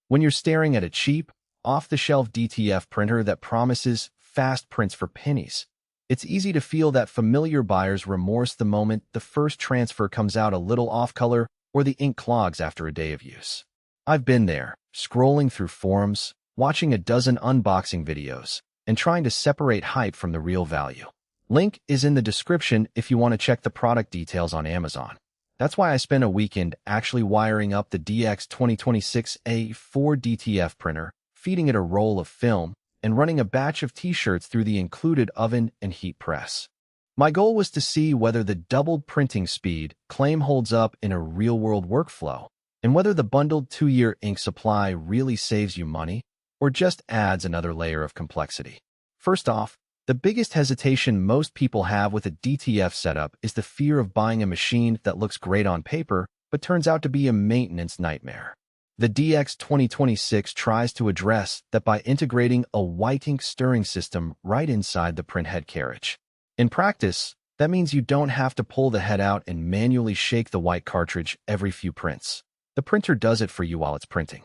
When you're staring at a cheap, off-the-shelf DTF printer that promises fast prints for pennies, it's easy to feel that familiar buyer's remorse the moment the first transfer comes out a little off-color or the ink clogs after a day of use. I've been there, scrolling through forums, watching a dozen unboxing videos, and trying to separate hype from the real value. Link is in the description if you want to check the product details on Amazon. That's why I spent a weekend actually wiring up the DX2026A4 DTF printer, feeding it a roll of film, and running a batch of t-shirts through the included oven and heat press. My goal was to see whether the doubled printing speed claim holds up in a real-world workflow, and whether the bundled 2-year ink supply really saves you money or just adds another layer of complexity. First off, the biggest hesitation most people have with a DTF setup is the fear of buying a machine that looks great on paper but turns out to be a maintenance nightmare. The DX2026 tries to address that by integrating a white ink stirring system right inside the print head carriage. In practice, that means you don't have to pull the head out and manually shake the white cartridge every few prints. The printer does it for you while it's printing.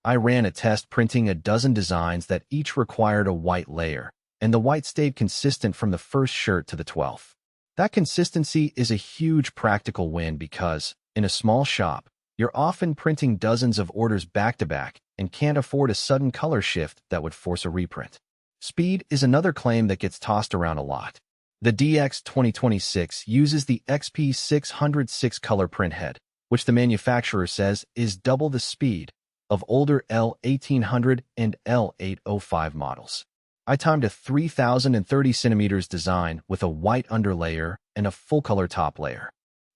I ran a test printing a dozen designs that each required a white layer, and the white stayed consistent from the first shirt to the 12th. That consistency is a huge practical win because, in a small shop, you're often printing dozens of orders back-to-back and can't afford a sudden color shift that would force a reprint. Speed is another claim that gets tossed around a lot. The DX2026 uses the XP600 6-color print head, which the manufacturer says is double the speed of older L1800 and L805 models. I timed a 3030 centimeters design with a white underlayer and a full-color top layer.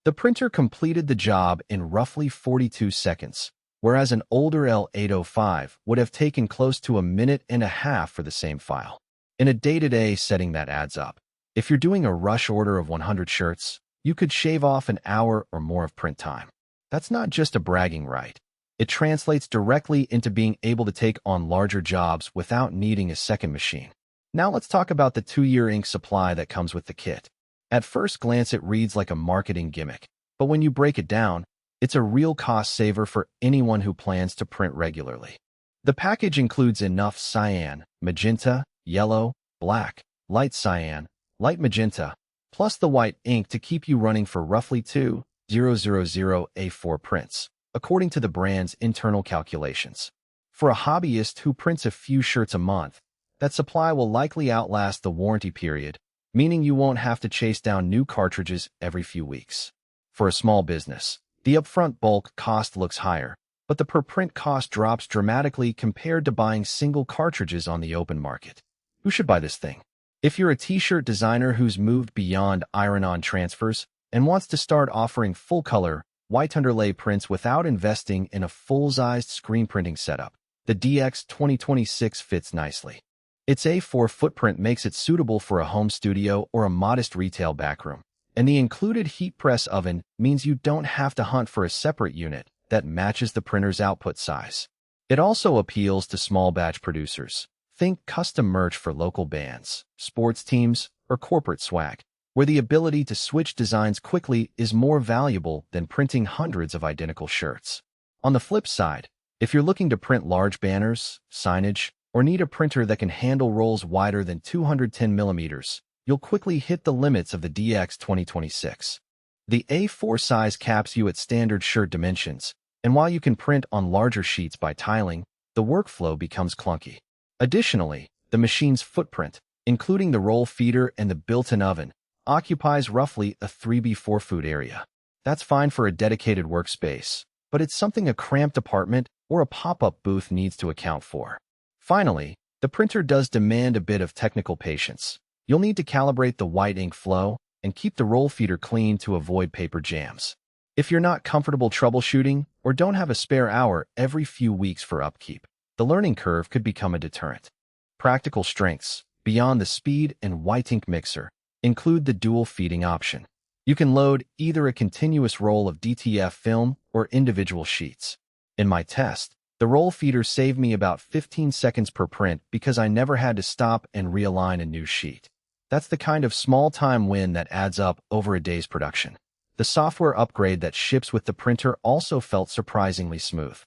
The printer completed the job in roughly 42 seconds, whereas an older L805 would have taken close to a minute and a half for the same file. In a day-to-day setting, that adds up. If you're doing a rush order of 100 shirts, you could shave off an hour or more of print time. That's not just a bragging right. It translates directly into being able to take on larger jobs without needing a second machine. Now let's talk about the 2-year ink supply that comes with the kit. At first glance, it reads like a marketing gimmick, but when you break it down, it's a real cost saver for anyone who plans to print regularly. The package includes enough cyan, magenta, yellow, black, light cyan, light magenta, plus the white ink to keep you running for roughly 2,000 A4 prints, according to the brand's internal calculations. For a hobbyist who prints a few shirts a month, that supply will likely outlast the warranty period, meaning you won't have to chase down new cartridges every few weeks. For a small business, the upfront bulk cost looks higher, but the per-print cost drops dramatically compared to buying single cartridges on the open market. Who should buy this thing? If you're a t-shirt designer who's moved beyond iron-on transfers and wants to start offering full-color, white underlay prints without investing in a full-sized screen printing setup, the DX2026 fits nicely. Its A4 footprint makes it suitable for a home studio or a modest retail backroom, and the included heat press oven means you don't have to hunt for a separate unit that matches the printer's output size. It also appeals to small batch producers. Think custom merch for local bands, sports teams, or corporate swag, where the ability to switch designs quickly is more valuable than printing hundreds of identical shirts. On the flip side, if you're looking to print large banners, signage, or need a printer that can handle rolls wider than 210 millimeters, you'll quickly hit the limits of the DX2026. The A4 size caps you at standard shirt dimensions, and while you can print on larger sheets by tiling, the workflow becomes clunky. Additionally, the machine's footprint, including the roll feeder and the built-in oven, occupies roughly a 3x4 foot area. That's fine for a dedicated workspace, but it's something a cramped apartment or a pop-up booth needs to account for. Finally, the printer does demand a bit of technical patience. You'll need to calibrate the white ink flow and keep the roll feeder clean to avoid paper jams. If you're not comfortable troubleshooting or don't have a spare hour every few weeks for upkeep, the learning curve could become a deterrent. Practical strengths, beyond the speed and white ink mixer, include the dual feeding option. You can load either a continuous roll of DTF film or individual sheets. In my test, the roll feeder saved me about 15 seconds per print because I never had to stop and realign a new sheet. That's the kind of small-time win that adds up over a day's production. The software upgrade that ships with the printer also felt surprisingly smooth.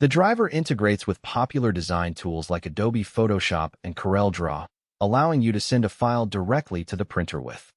The driver integrates with popular design tools like Adobe Photoshop and CorelDRAW, allowing you to send a file directly to the printer with